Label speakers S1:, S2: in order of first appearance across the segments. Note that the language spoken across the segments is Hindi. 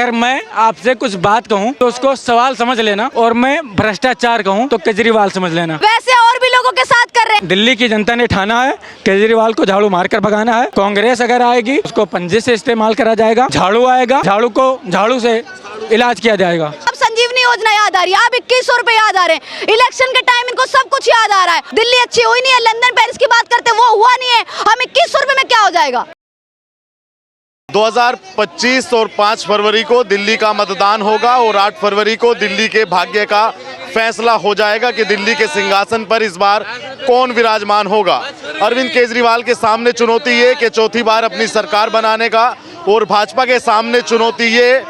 S1: अगर मैं आपसे कुछ बात कहूँ तो उसको सवाल समझ लेना, और मैं भ्रष्टाचार कहूँ तो केजरीवाल समझ लेना।
S2: वैसे और भी लोगों के साथ कर रहे हैं।
S1: दिल्ली की जनता ने ठाना है केजरीवाल को झाड़ू मारकर भगाना है। कांग्रेस अगर आएगी उसको पंजे से इस्तेमाल करा जाएगा। झाड़ू आएगा, झाड़ू को झाड़ू से इलाज किया जाएगा।
S2: अब संजीवनी योजना याद आ रही है, अब 2100 रुपए याद आ रहे हैं। इलेक्शन के टाइम इनको सब कुछ याद आ रहा है। दिल्ली अच्छी हुई नहीं है, लंदन पेरिस की बात करते वो हुआ नहीं है, हम 2100 रुपए में क्या हो जाएगा।
S3: 2025 और 5 फरवरी को दिल्ली का मतदान होगा और 8 फरवरी को दिल्ली के भाग्य का फैसला हो जाएगा कि दिल्ली के सिंहासन पर इस बार कौन विराजमान होगा। अरविंद केजरीवाल के सामने चुनौती ये कि चौथी बार अपनी सरकार बनाने का, और भाजपा के सामने चुनौती ये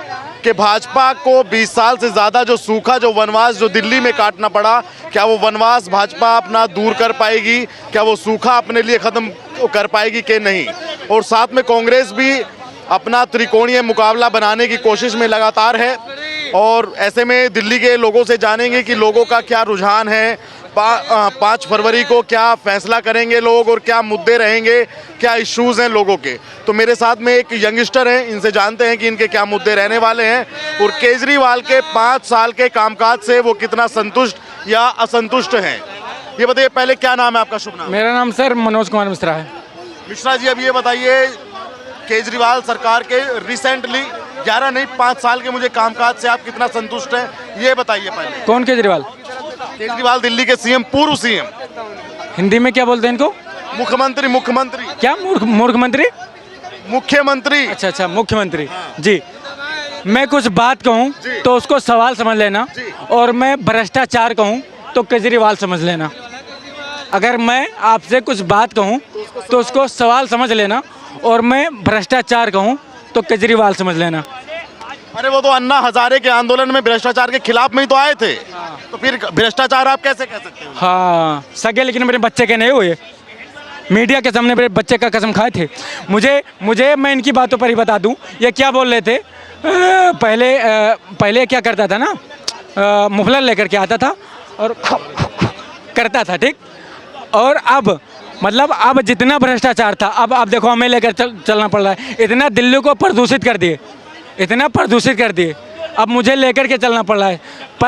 S3: कि भाजपा को 20 साल से ज़्यादा जो सूखा, जो वनवास जो दिल्ली में काटना पड़ा, क्या वो वनवास भाजपा अपना दूर कर पाएगी? क्या वो सूखा अपने लिए ख़त्म कर पाएगी कि नहीं? और साथ में कांग्रेस भी अपना त्रिकोणीय मुकाबला बनाने की कोशिश में लगातार है, और ऐसे में दिल्ली के लोगों से जानेंगे कि लोगों का क्या रुझान है। 5 फरवरी को क्या फैसला करेंगे लोग और क्या मुद्दे रहेंगे, क्या इश्यूज़ हैं लोगों के। तो मेरे साथ में एक यंगस्टर हैं, इनसे जानते हैं कि इनके क्या मुद्दे रहने वाले हैं और केजरीवाल के 5 साल के कामकाज से वो कितना संतुष्ट या असंतुष्ट हैं। ये बताइए, पहले क्या नाम है आपका, शुभ नाम?
S1: मेरा नाम सर मनोज कुमार मिश्रा है।
S3: मिश्रा जी, अब ये बताइए, केजरीवाल सरकार के रिसेंटली 11 नहीं 5 साल के मुझे कामकाज से आप कितना संतुष्ट हैं, ये बताइए पहले।
S1: कौन केजरीवाल?
S3: केजरीवाल दिल्ली के सीएम, पूर्व सीएम।
S1: हिंदी में क्या बोलते हैं इनको?
S3: मुख्यमंत्री। मुख्यमंत्री
S1: क्या? मूर्ख मंत्री?
S3: मुख्यमंत्री।
S1: अच्छा, मुख्यमंत्री जी। मैं कुछ बात कहूँ तो उसको सवाल समझ लेना, और मैं भ्रष्टाचार कहूँ तो केजरीवाल समझ लेना। अगर मैं आपसे कुछ बात कहूँ तो उसको सवाल समझ लेना, और मैं भ्रष्टाचार कहूँ तो केजरीवाल समझ लेना।
S3: अरे वो तो अन्ना हजारे के आंदोलन में भ्रष्टाचार के खिलाफ में ही तो आए थे, तो फिर भ्रष्टाचार आप कैसे कह सकते हैं?
S1: हाँ, सगे लेकिन मेरे बच्चे के नहीं हुए। मीडिया के सामने मेरे बच्चे का कसम खाए थे। मुझे मैं इनकी बातों पर ही बता दूं, ये क्या बोल रहे थे। पहले क्या करता था ना, मुफलर लेकर के आता था और करता था, ठीक। और अब मतलब अब जितना भ्रष्टाचार था, अब देखो हमें लेकर चलना पड़ रहा है। इतना दिल्ली को प्रदूषित कर दिए, इतना प्रदूषित कर दिए, अब मुझे लेकर के चलना पड़ रहा है।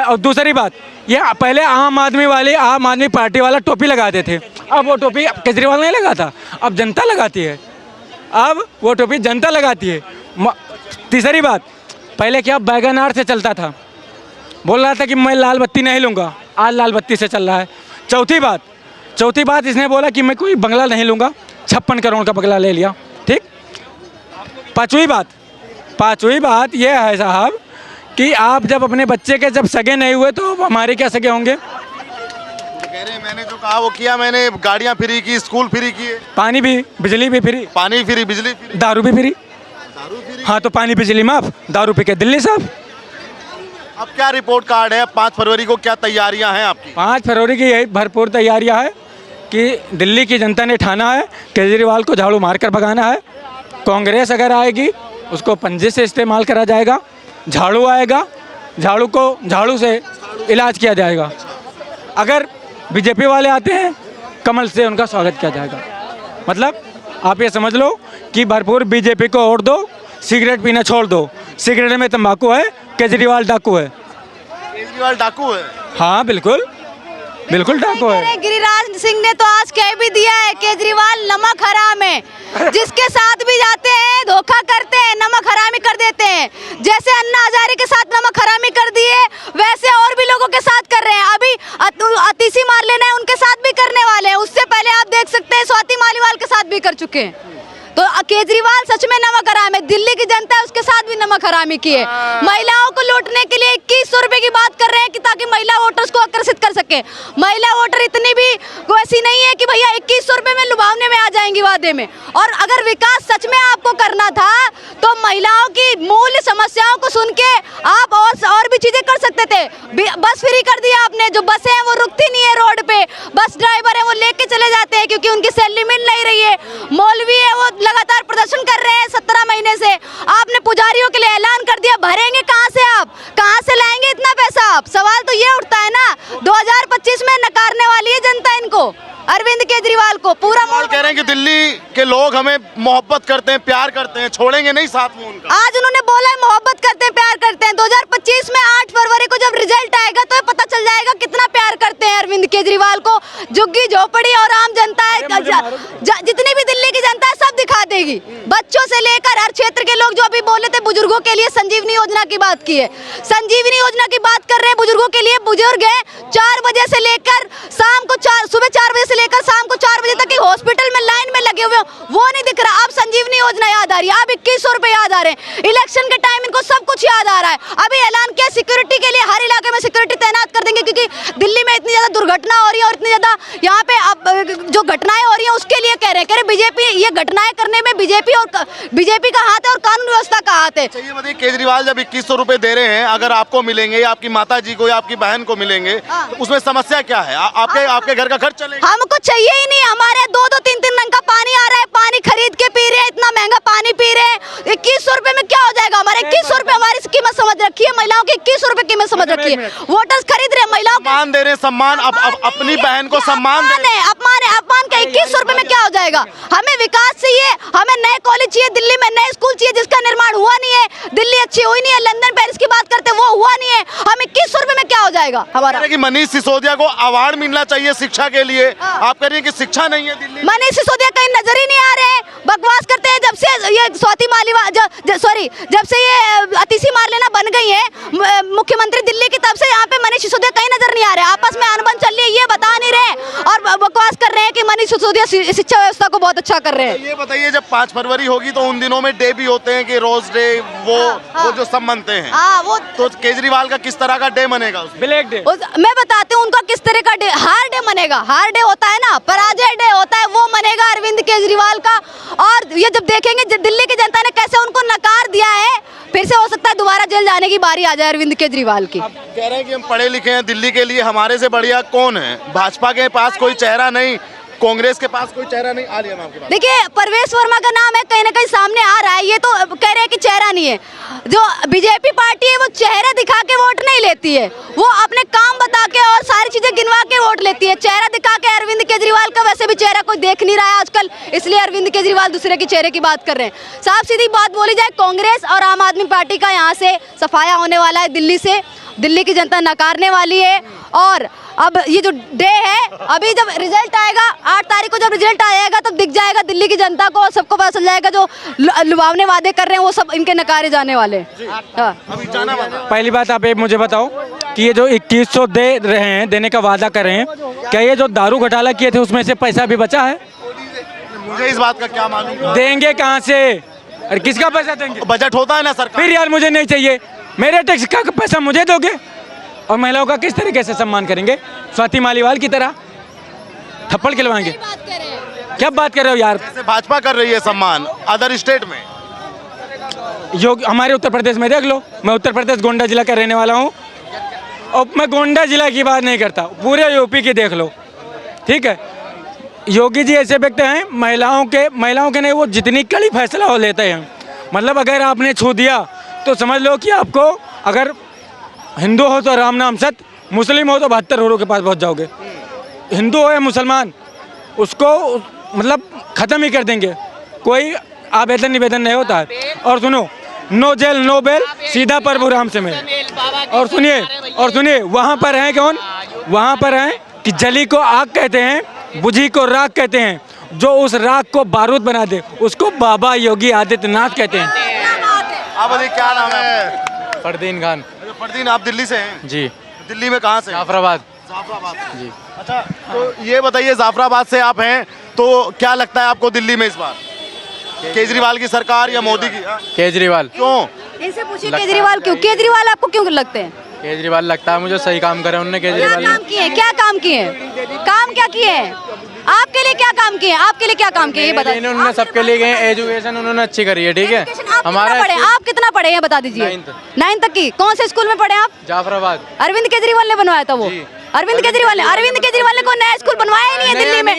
S1: और दूसरी बात, ये पहले आम आदमी पार्टी वाला टोपी लगाते थे, अब वो टोपी केजरीवाल नहीं लगाता, अब जनता लगाती है। अब वो टोपी जनता लगाती है। तीसरी बात, पहले क्या बैगनार से चलता था, बोल रहा था कि मैं लाल बत्ती नहीं लूँगा, आज लाल बत्ती से चल रहा है। चौथी बात इसने बोला कि मैं कोई बंगला नहीं लूँगा, 56 करोड़ का बंगला ले लिया, ठीक। पाँचवीं बात यह है साहब कि आप जब अपने बच्चे के जब सगे नहीं हुए तो हमारे क्या सगे होंगे?
S3: मैंने जो कहा वो किया, मैंने गाड़ियाँ फ्री की, स्कूल फ्री किए,
S1: पानी भी बिजली भी फ्री,
S3: बिजली फ्री,
S1: दारू भी फ्री। हाँ, तो पानी बिजली माफ, दारू पी के दिल्ली साहब।
S3: अब क्या रिपोर्ट कार्ड है? 5 फरवरी को क्या तैयारियां हैं आपकी?
S1: 5 फरवरी की यही भरपूर तैयारियां है कि दिल्ली की जनता ने ठाना है केजरीवाल को झाड़ू मारकर भगाना है। कांग्रेस अगर आएगी उसको पंजे से इस्तेमाल करा जाएगा। झाड़ू आएगा, झाड़ू को झाड़ू से इलाज किया जाएगा। अगर बीजेपी वाले आते हैं, कमल से उनका स्वागत किया जाएगा। मतलब आप ये समझ लो कि भरपूर बीजेपी को वोट दो, सिगरेट पीना छोड़ दो। सिगरेट में तंबाकू है, केजरीवाल डाकू है।
S3: केजरीवाल डाकू है?
S1: हाँ, बिल्कुल डाकू है।
S2: गिरिराज सिंह ने तो आज कह भी दिया है केजरीवाल नमक हराम है, जिसके साथ भी जाते हैं धोखा करते हैं, नमक हरामी कर देते हैं। जैसे अन्ना हजारे के साथ नमक हरामी कर दिए, वैसे और भी लोगों के साथ कर रहे हैं। अभी अतीसी मार लेना है, उनके साथ भी करने वाले हैं। उससे पहले आप देख सकते हैं स्वाति मालीवाल के साथ भी कर चुके हैं। तो केजरीवाल सच में नमक हराम है। दिल्ली की जनता है उसके साथ भी नमक हरामी की है। महिलाओं को लूटने के लिए 2100 रुपए की बात कर रहे हैं कि ताकि महिला वोटर्स को आकर्षित कर सके। महिला वोटर इतनी भी वैसी नहीं है कि भैया 2100 रुपए में लुभावने में आ जाएंगी वादे में। और अगर विकास सच में आपको करना था तो महिलाओं की मूल समस्याओं को सुन के आप और भी चीजें कर सकते थे। बस फ्री कर दिया आपने, जो बसें हैं वो रुकती नहीं है रोड पे, बस ड्राइवर है वो लेके चले जाते हैं क्योंकि उनकी सैलरी मिल नहीं रही है। मौलवी है वो लगातार प्रदर्शन कर रहे हैं 17 महीने से। आपने पुजारियों के लिए ऐलान कर दिया, भरेंगे कहाँ से? आप कहाँ से से लाएंगे इतना पैसा आप? सवाल तो ये उठता है ना। 2025 में नकारने वाली है जनता इनको, अरविंद केजरीवाल को। पूरा
S3: केजरीवाल कह रहे हैं कि दिल्ली के लोग हमें मोहब्बत करते हैं, प्यार करते हैं, छोड़ेंगे नहीं साथ में उनका।
S2: आज उन्होंने बोला है मोहब्बत करते हैं, प्यार करते हैं। 2025 में 8 फरवरी को जब रिजल्ट आएगा तो पता चल जाएगा कितना प्यार करते हैं अरविंद केजरीवाल को। झुग्गी झोपड़ी और आम जनता है, जितनी भी दिल्ली की जनता है, सब दिखा देगी। बच्चों से लेकर हर क्षेत्र के लोग जो अभी बोले थे बुजुर्गों के लिए संजीवनी योजना की बात की है, संजीवनी योजना की बात कर रहे हैं बुजुर्गों के लिए। बुजुर्ग है 4 बजे से लेकर शाम को सुबह 4 बजे से लेकर शाम को 4 बजे तक की हॉस्पिटल में लाइन में लगे हुए, वो नहीं दिख रहा। अब संजीवनी योजना याद आ रही है, अब 2100 रुपए याद आ रहे हैं। इलेक्शन के टाइम इनको सब कुछ याद आ रहा है। अभी ऐलान किया सिक्योरिटी के लिए हर इलाके में सिक्योरिटी तैनात कर देंगे, क्योंकि दिल्ली में इतनी ज्यादा दुर्घटना हो रही है और इतनी ज्यादा यहाँ पे अब जो घटनाएं हो रही है उसके लिए कह रहे हैं बीजेपी, ये घटनाएं करने में बीजेपी का हाथ है और कानून व्यवस्था का हाथ है।
S3: ये बताइए, केजरीवाल जब 2100 रुपए दे रहे हैं, अगर आपको मिलेंगे या आपकी माता जी को या आपकी बहन को मिलेंगे तो उसमें समस्या क्या है? आपके घर का खर्च चलेगा?
S2: हमको चाहिए ही नहीं। हमारे 2-2, 3-3 रंग का पानी आ रहा है, पानी खरीद के पी रहे हैं, इतना महंगा पानी पी रहे हैं। 2100 रुपए में क्या हो जाएगा? हमारे 2100 रुपए हमारी कीमत समझ रखी है, महिलाओं की 2100 रुपए कीमत समझ रखी है। वोटर्स खरीद रहे हैं, महिलाओं को
S3: सम्मान दे रहे हैं, सम्मान। अपनी बहन को सम्मान दे रहे हैं।
S2: अपमान का 2100 रुपए में क्या हो जाएगा? हमें विकास चाहिए, हमें नए कॉलेज चाहिए, दिल्ली में नए स्कूल चाहिए जिसका निर्माण हुआ नहीं है। दिल्ली अच्छी हुई नहीं है, लंदन पेरिस की बात करते वो हुआ नहीं है। हमें 2100 रुपए में क्या हो जाएगा हमारा?
S3: कि मनीष सिसोदिया को अवार्ड मिलना चाहिए शिक्षा के लिए, आप कह रही है कि शिक्षा नहीं है दिल्ली।
S2: मनीष सिसोदिया कहीं नजर ही नहीं आ रहे हैं, बकवास करते हैं। जब से ये स्वाति मालीवाल जब से ये अतिशी मारलेना बन गई है मुख्यमंत्री दिल्ली की, तब से यहाँ पे मनीष सिसोदिया कहीं नजर नहीं आ रहे। आपस में अनबन चल रही है, ये बता नहीं रहे और बकवास कर रहे हैं कि मनीष सिसोदिया शिक्षा व्यवस्था को बहुत अच्छा कर रहे हैं।
S3: ये बताइए, जब 5 फरवरी होगी तो उन दिनों में डे भी होते हैं कि रोज डे, वो जो सब मनते हैं,
S2: वो
S3: तो केजरीवाल का किस तरह का डे मनेगा?
S1: Black day.
S2: मैं बताती हूँ उनका किस तरह का डे। हार डे मनेगा, हार डे होता है ना, पराजय डे होता है, वो मनेगा अरविंद केजरीवाल का। और ये जब देखेंगे दिल्ली की जनता ने कैसे उनको नकार दिया है, फिर से हो सकता है दोबारा जेल जाने की बारी आ जाए अरविंद केजरीवाल की।
S3: कह रहे हैं कि हम पढ़े लिखे हैं, दिल्ली के लिए हमारे से बढ़िया कौन है? भाजपा के पास कोई चेहरा नहीं, कांग्रेस के पास कोई चेहरा नहीं। आ लिया मैं आपके पास।
S2: देखिए, परवेश वर्मा का नाम है, कहीं ना कहीं सामने आ रहा है। ये तो कह रहे हैं कि चेहरा नहीं है। जो बीजेपी पार्टी है वो चेहरा दिखा के वोट नहीं लेती है, वो अपने काम बता के और सारी चीजें गिनवा के वोट लेती है। चेहरा दिखा के अरविंद केजरीवाल का वैसे भी चेहरा कोई देख नहीं रहा है आजकल, इसलिए अरविंद केजरीवाल दूसरे के चेहरे की बात कर रहे हैं। साफ सीधी बात बोली जाए, कांग्रेस और आम आदमी पार्टी का यहाँ से सफाया होने वाला है। दिल्ली से दिल्ली की जनता नकारने वाली है। और अब ये जो डे है, अभी जब रिजल्ट आएगा 8 तारीख को, जब रिजल्ट आएगा तब दिख जाएगा दिल्ली की जनता को, सबको पता चल जाएगा जो लुभावने वादे कर रहे हैं वो सब इनके नकारे जाने वाले।
S3: अभी जाना
S1: पहली बात आप ये मुझे बताओ कि ये जो 2100 दे रहे हैं, देने का वादा कर रहे हैं, क्या ये जो दारू घोटाला किए थे उसमें से पैसा भी बचा है?
S3: मुझे इस बात का क्या मालूम।
S1: देंगे कहाँ से और किसका पैसा देंगे?
S3: बजट होता है ना सरकार।
S1: फिर यार मुझे नहीं चाहिए, मेरे टैक्स का पैसा मुझे दोगे। और महिलाओं का किस तरीके से सम्मान करेंगे? स्वाति मालीवाल की तरह थप्पड़ खिलवाएंगे? क्या बात कर रहे हो यार?
S3: भाजपा कर रही है सम्मान अदर स्टेट में।
S1: योग हमारे उत्तर प्रदेश में देख लो, मैं उत्तर प्रदेश गोंडा जिला का रहने वाला हूँ और मैं गोंडा जिला की बात नहीं करता, पूरे यूपी की देख लो, ठीक है। योगी जी ऐसे व्यक्ति हैं, महिलाओं के नहीं, वो जितनी कड़ी फैसला हो लेते हैं। मतलब अगर आपने छू दिया तो समझ लो कि आपको, अगर हिंदू हो तो राम नाम सत्य, मुस्लिम हो तो 72 हुरों के पास पहुंच जाओगे। हिंदू हो या मुसलमान, उसको मतलब ख़त्म ही कर देंगे, कोई आवेदन निवेदन नहीं होता है। और सुनो, नो जेल नो बेल, सीधा प्रभु राम से मिल। और सुनिए वहाँ पर हैं कौन? वहाँ पर हैं कि जली को आग कहते हैं, बुझी को राख कहते हैं, जो उस राख को बारूद बना दे उसको बाबा योगी आदित्यनाथ कहते हैं।
S3: आप बताइए क्या नाम है?
S1: फरदीन खान।
S3: फरदीन, आप दिल्ली से हैं?
S1: जी।
S3: दिल्ली में कहाँ से?
S1: जाफराबाद।
S3: जाफराबाद
S1: जी।
S3: अच्छा, तो ये बताइए, जाफराबाद से आप हैं, तो क्या लगता है आपको दिल्ली में इस बार केजरीवाल की सरकार या मोदी की?
S1: केजरीवाल।
S3: क्यों?
S2: इनसे पूछिए केजरीवाल क्यों? केजरीवाल आपको क्यों लगते हैं?
S1: केजरीवाल लगता है मुझे सही काम करे उन्होंने।
S2: क्या काम किए? क्या काम किए? काम क्या किए? आपके लिए क्या काम किए? आपके लिए क्या काम किए ये बताइए।
S1: उन्होंने सबके लिए गए, एजुकेशन उन्होंने अच्छी करी है, ठीक है।
S2: आप कितना पढ़े हैं बता दीजिए? 9th तक की। कौन से स्कूल में पढ़े आप?
S1: जाफराबाद।
S2: अरविंद केजरीवाल ने बनवाया था वो? अरविंद केजरीवाल ने कोई नया स्कूल बनवाया ही नहीं है दिल्ली में।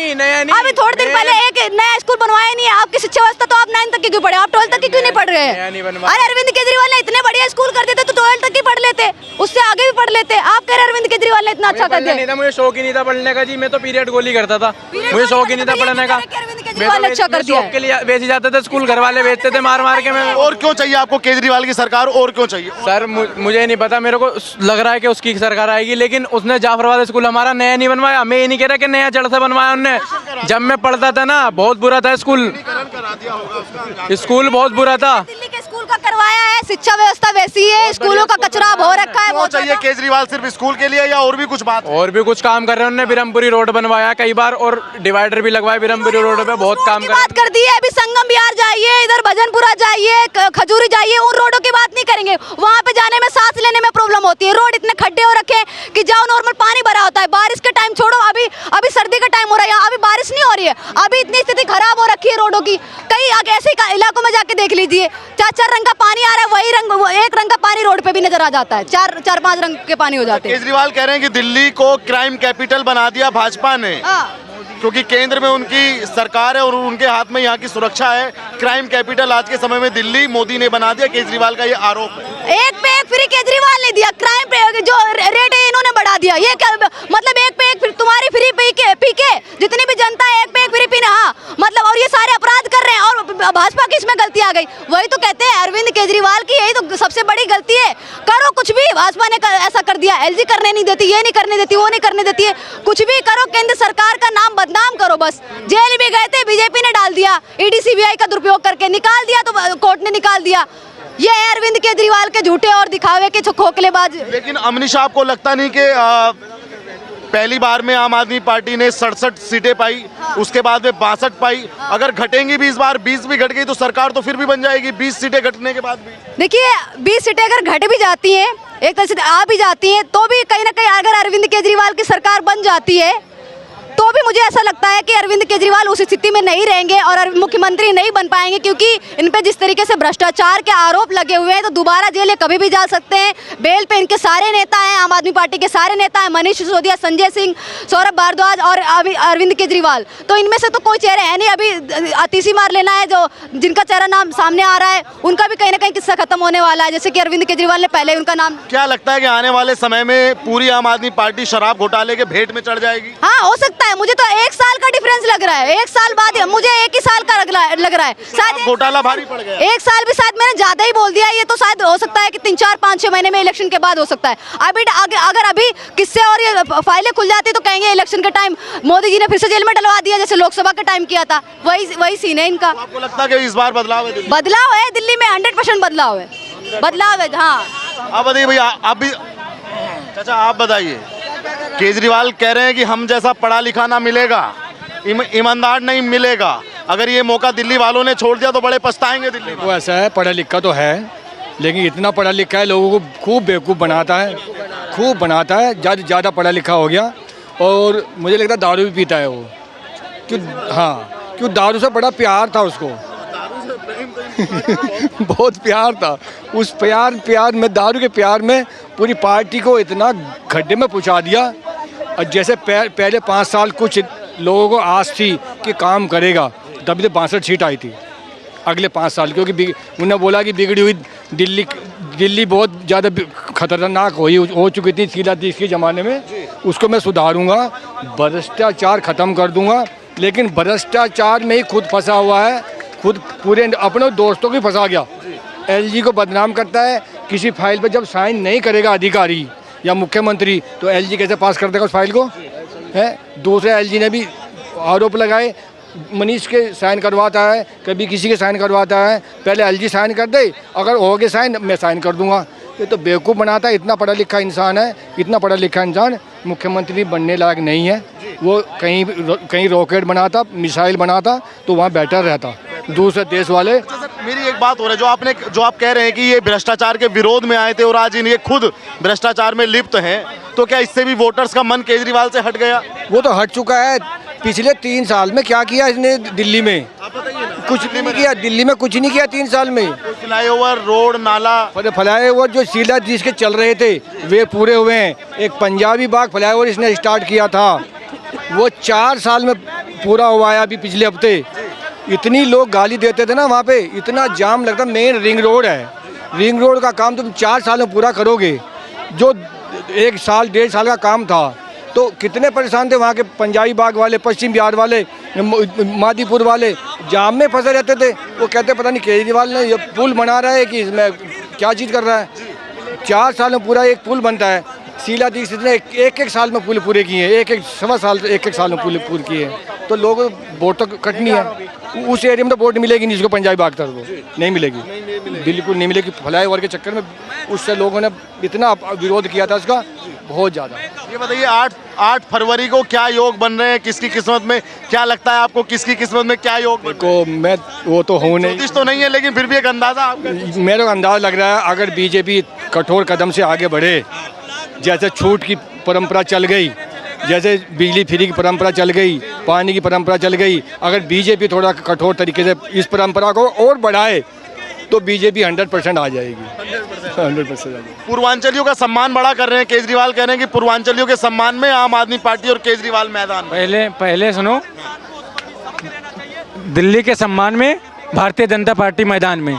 S2: अभी थोड़े दिन पहले एक नया स्कूल बनवाया नहीं है। आपकी शिक्षा व्यवस्था तो आप 9th तक की क्यों पढ़े? आप 12th तक की क्यों नहीं पढ़ रहे
S1: नया नहीं
S2: हैं।
S1: बनवाया।
S2: अरे अरविंद केजरीवाल ने इतने बढ़िया स्कूल कर देते तो 12th तक ही पढ़ लेते, उससे आगे भी पढ़ लेते। आप कह रहे अरविंद केजरीवाल ने इतना अच्छा कर दिया।
S1: नहीं था, मुझे शौक ही नहीं था पढ़ने का जी, मैं तो पीरियड गोली करता था, मुझे शौक ही नहीं था पढ़ने का।
S2: केजरीवाल अच्छा कर दिया
S1: शौक के लिए बेच जाते थे, स्कूल घर वाले बेचते थे मार मार के। मैं
S3: और क्यों चाहिए आपको केजरीवाल की सरकार, और क्यों चाहिए?
S1: सर मुझे नहीं पता, मेरे को लग रहा है कि उसकी सरकार आएगी, लेकिन उसने जाफराबाद स्कूल हमारा नया नहीं बनवाया। मैं ये नहीं कह रहा कि नया जड़ से बनवाया उनने, जब मैं पढ़ता था ना बहुत बुरा था स्कूल, स्कूल बहुत बुरा था।
S2: दिल्ली के स्कूल का करवाया है, शिक्षा व्यवस्था वैसी है, स्कूलों का कचरा हो रखा है।
S3: वो चाहिए केजरीवाल सिर्फ स्कूल के लिए या और भी कुछ बात?
S1: और भी कुछ काम कर रहे हैं उन्होंने, बिरमपुरी रोड बनवाया कई बार और डिवाइडर भी लगवाया बिरमपुरी रोड पे, बहुत काम
S2: बात कर दी है। अभी संगम बिहार जाइए, इधर भजनपुरा जाइए, खजूरी जाइए, उन रोडों की बात नहीं करेंगे। वहाँ पे जाने में सांस लेने में प्रॉब्लम होती है। रोड इतने खड्डे हो रखे हैं कि जाओ नॉर्मल पानी भरा होता है। बारिश के टाइम छोड़ो, अभी सर्दी का टाइम हो रहा है, यहाँ अभी बारिश नहीं हो रही है, अभी इतनी स्थिति खराब हो रखी है रोडों की। कई ऐसे इलाकों में जाके देख लीजिए, 4 रंग का पानी आ रहा है, वही रंग एक रंग का पानी रोड पे भी नजर आ जाता है, 4-5 रंग के पानी हो जाते हैं।
S3: केजरीवाल कह रहे हैं कि दिल्ली को क्राइम कैपिटल बना दिया भाजपा ने, क्योंकि केंद्र में उनकी सरकार है और उनके हाथ में यहाँ की सुरक्षा है। क्राइम कैपिटल आज के समय में दिल्ली मोदी ने बना दिया, केजरीवाल का ये आरोप है।
S2: एक पे एक फ्री केजरीवाल ने दिया, क्राइम पे जो रेट है इन्होंने बढ़ा दिया। ये मतलब एक पे एक तुम्हारी फ्री पी के जितनी भी जनता है एक पे एक फ्री पीना, हाँ मतलब, और ये सारे अपराध कर रहे हैं और भाजपा की इसमें गलती आ गई। वही तो कहते हैं अरविंद केजरीवाल की यही तो सबसे बड़ी गलती है। करो कुछ भी, भाजपा ने ऐसा कर दिया, एलजी करने नहीं देती, ये नहीं करने देती, वो नहीं करने देती है, कुछ भी करो, केंद्र सरकार का नाम बदनाम करो बस। जेल भी गए थे, बीजेपी ने डाल दिया, ईडी सीबीआई का दुरुपयोग करके निकाल दिया, तो कोर्ट ने निकाल दिया। ये है अरविंद केजरीवाल के झूठे और दिखावे के खोखलेबाज।
S3: लेकिन अमनीश, आपको लगता नहीं कि पहली बार में आम आदमी पार्टी ने 67 सीटें पाई, उसके बाद में 62 पाई, अगर घटेंगी भी इस बार 20 भी घट गई तो सरकार तो फिर भी बन जाएगी 20 सीटें घटने के बाद भी।
S2: देखिए 20 सीटें अगर घट भी जाती हैं, एक तरह से आ भी जाती हैं, तो भी कहीं ना कहीं अगर अरविंद केजरीवाल की सरकार बन जाती है तो भी मुझे ऐसा लगता है कि अरविंद केजरीवाल उस स्थिति में नहीं रहेंगे और मुख्यमंत्री नहीं बन पाएंगे, क्योंकि इन पे जिस तरीके से भ्रष्टाचार के आरोप लगे हुए हैं तो दोबारा जेल कभी भी जा सकते हैं। बेल पे इनके सारे नेता हैं, आम आदमी पार्टी के सारे नेता हैं, मनीष सिसोदिया, संजय सिंह, सौरभ भारद्वाज और अरविंद केजरीवाल, तो इनमें से तो कोई चेहरे है नहीं। अभी आतिशी मार लेना है, जो जिनका चेहरा नाम सामने आ रहा है, उनका भी कहीं ना कहीं किस्सा खत्म होने वाला है, जैसे कि अरविंद केजरीवाल ने पहले उनका नाम।
S3: क्या लगता है कि आने वाले समय में पूरी आम आदमी पार्टी शराब घोटाले के भेंट में चढ़ जाएगी?
S2: हाँ हो सकता है, मुझे तो 1 साल का डिफरेंस लग रहा है, 1 साल बाद मुझे 1 ही साल का लग रहा है। शायद
S3: घोटाला भारी पड़ गया,
S2: 1 साल भी शायद मैंने ज्यादा ही बोल दिया, ये तो शायद हो सकता है कि 3, 4, 5, 6 महीने में इलेक्शन के बाद हो सकता है। अभी अगर अभी किससे और ये फाइलें खुल जाती तो कहेंगे इलेक्शन के टाइम मोदी जी ने फिर से जेल में डलवा दिया, जैसे लोकसभा के टाइम किया था, वही सीन है इनका।
S3: आपको लगता है कि इस बार बदलाव है?
S2: बदलाव है दिल्ली में, 100% बदलाव है, बदलाव है। हाँ
S3: आप बताइए भैया, आप भी चाचा आप बताइए। केजरीवाल कह रहे हैं कि हम जैसा पढ़ा लिखा ना मिलेगा, ईमानदार नहीं मिलेगा, अगर ये मौका दिल्ली वालों ने छोड़ दिया तो बड़े पछताएंगे दिल्ली में।
S4: वो ऐसा है, पढ़ा लिखा तो है लेकिन इतना पढ़ा लिखा है लोगों को खूब बेवकूफ़ बनाता है, खूब बनाता है, ज़्यादा पढ़ा लिखा हो गया। और मुझे लगता है दारू भी पीता है वो, क्यों? हाँ, क्यों? दारू से बड़ा प्यार था उसको बहुत प्यार था, उस प्यार में, दारू के प्यार में पूरी पार्टी को इतना गड्ढे में पहुंचा दिया। और जैसे पहले 5 साल कुछ लोगों को आस थी कि काम करेगा, तभी तो 62 सीट आई थी अगले 5 साल, क्योंकि उन्होंने बोला कि बिगड़ी हुई दिल्ली बहुत ज़्यादा खतरनाक हो चुकी थी शीलादीश के ज़माने में, उसको मैं सुधारूंगा, भ्रष्टाचार ख़त्म कर दूंगा। लेकिन भ्रष्टाचार में ही खुद फंसा हुआ है, खुद पूरे अपने दोस्तों को फंसा गया। एलजी को बदनाम करता है, किसी फाइल पर जब साइन नहीं करेगा अधिकारी या मुख्यमंत्री तो एलजी कैसे पास कर देगा उस फाइल को? है दूसरे एलजी ने भी आरोप लगाए, मनीष के साइन करवाता है, कभी किसी के साइन करवाता है, पहले एलजी साइन कर दे, अगर हो गए साइन मैं साइन कर दूंगा। ये तो बेवकूफ़ बनाता है। इतना पढ़ा लिखा इंसान है, इतना पढ़ा लिखा इंसान मुख्यमंत्री बनने लायक नहीं है। वो कहीं रॉकेट बनाता, मिसाइल बनाता तो वहाँ बेटर रहता दूसरे देश वाले।
S3: मेरी एक बात हो रही है, जो आप कह रहे हैं कि ये भ्रष्टाचार के विरोध में आए थे और आज ये खुद भ्रष्टाचार में लिप्त हैं, तो क्या इससे भी वोटर्स का मन केजरीवाल से हट गया?
S4: वो तो हट चुका है। पिछले 3 साल में क्या किया इसने दिल्ली में? कुछ नहीं किया, दिल्ली में कुछ नहीं किया 3 साल में।
S3: फ्लाईओवर, रोड, नाला,
S4: फ्लाईओवर जो शीलादीश के चल रहे थे वे पूरे हुए हैं। एक पंजाबी बाग फ्लाईओवर इसने स्टार्ट किया था, वो 4 साल में पूरा हुआ है अभी पिछले हफ्ते। इतनी लोग गाली देते थे ना वहाँ पे, इतना जाम लगता। मेन रिंग रोड है, रिंग रोड का काम तुम 4 साल में पूरा करोगे, जो 1 साल 1.5 साल का काम था। तो कितने परेशान थे वहाँ के पंजाबी बाग वाले, पश्चिम बिहार वाले, मादीपुर वाले, जाम में फंसे रहते थे। वो कहते पता नहीं केजरीवाल ने ये पुल बना रहा है कि इसमें क्या चीज़ कर रहा है। 4 साल में पूरा एक पुल बनता है। शीला दीक्षित ने एक साल में पुल पूरे किए हैं, सवा साल एक साल में पुल पूरे किए हैं। तो लोग वोट तो कटनी है, उस एरिया में तो वोट मिलेगी नहीं जिसको पंजाबी बाग कर दो, नहीं मिलेगी, बिल्कुल नहीं मिलेगी। फ्लाई ओवर के चक्कर में उससे लोगों ने इतना विरोध किया था उसका, बहुत ज़्यादा।
S3: ये बताइए 8 फरवरी को क्या योग बन रहे हैं, किसकी किस्मत में क्या लगता है आपको, किसकी किस्मत में क्या योग बन रहे हैं?
S4: को मैं वो तो हूँ नहीं,
S3: ज्योतिष तो नहीं है, लेकिन फिर भी एक अंदाजा आपका।
S4: मेरे को अंदाज़ लग रहा है अगर बीजेपी कठोर कदम से आगे बढ़े, जैसे छूट की परंपरा चल गई, जैसे बिजली फ्री की परंपरा चल गई, पानी की परंपरा चल गई, अगर बीजेपी थोड़ा कठोर तरीके से इस परंपरा को और बढ़ाए तो बीजेपी 100% आ जाएगी, 100% आ जाएगी।
S3: पूर्वांचलियों का सम्मान बड़ा कर रहे हैं, केजरीवाल कह रहे हैं कि पूर्वांचलियों के सम्मान में आम आदमी पार्टी और केजरीवाल मैदान में।
S1: पहले सुनो, दिल्ली के सम्मान में भारतीय जनता पार्टी मैदान में,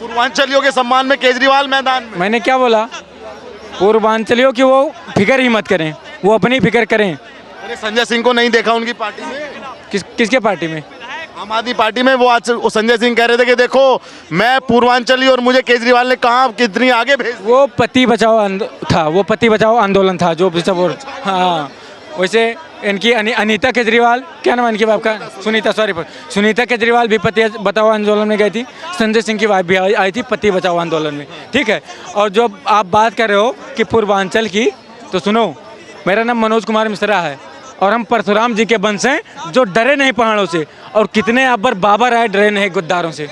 S3: पूर्वांचलियों के सम्मान में केजरीवाल मैदान में।
S1: मैंने क्या बोला? पूर्वांचलियों की वो फिक्र ही मत करें, वो अपनी फिक्र करें।
S3: अरे संजय सिंह को नहीं देखा उनकी पार्टी में?
S1: किसके पार्टी में?
S3: आम आदमी पार्टी में। वो आज संजय सिंह कह रहे थे कि देखो मैं पूर्वांचली और मुझे केजरीवाल ने कहा कितनी आगे भेज।
S1: वो पति बचाओ था, वो पति बचाओ आंदोलन था जो सब। हाँ, वैसे इनकी अनीता केजरीवाल, क्या नाम है इनके बाप का? सुनीता केजरीवाल भी पति बचाओ आंदोलन में गई थी। संजय सिंह की वाइफ भी आई थी पति बचाओ आंदोलन में, ठीक है। और जो आप बात कर रहे हो कि पूर्वांचल की, तो सुनो, मेरा नाम मनोज कुमार मिश्रा है और हम परशुराम जी के वंश हैं जो डरे नहीं पहाड़ों से। और कितने आप पर बाबा राय डरे नहीं गद्दारों से,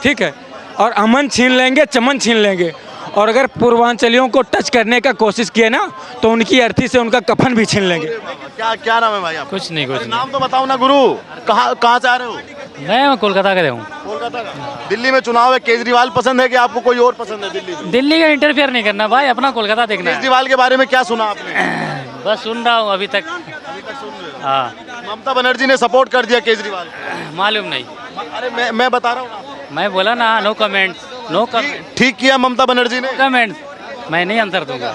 S1: ठीक है। और अमन छीन लेंगे, चमन छीन लेंगे। और अगर पूर्वांचलियों को टच करने का कोशिश किए ना तो उनकी अर्थी से उनका कफन भी छीन लेंगे।
S3: क्या नाम है भाई आप?
S5: कुछ नहीं, कुछ
S3: नाम तो बताओ ना गुरु। कहाँ से आ रहे हो?
S5: नहीं। मैं कोलकाता का हूँ।
S3: कोलकाता का। दिल्ली में चुनाव है, केजरीवाल पसंद है कि आपको कोई और पसंद है? दिल्ली
S5: का इंटरफेयर नहीं करना भाई, अपना कोलकाता देखना है।
S3: केजरीवाल के बारे में क्या सुना आपने?
S5: बस सुन रहा हूँ अभी तक। हाँ,
S3: ममता बनर्जी ने सपोर्ट कर दिया केजरीवाल को।
S5: मालूम नहीं।
S3: अरे मैं बता रहा हूँ,
S5: मैं बोला ना, नो कमेंट, नो कमेंट।
S3: ठीक किया ममता बनर्जी ने।
S5: कमेंट मैं नहीं आंसर दूंगा।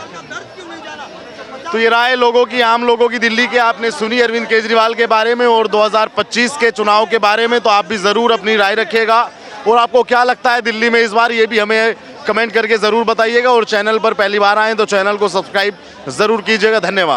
S3: तो ये राय लोगों की, आम लोगों की दिल्ली के आपने सुनी अरविंद केजरीवाल के बारे में और 2025 के चुनाव के बारे में। तो आप भी ज़रूर अपनी राय रखिएगा और आपको क्या लगता है दिल्ली में इस बार, ये भी हमें कमेंट करके ज़रूर बताइएगा। और चैनल पर पहली बार आएँ तो चैनल को सब्सक्राइब ज़रूर कीजिएगा। धन्यवाद।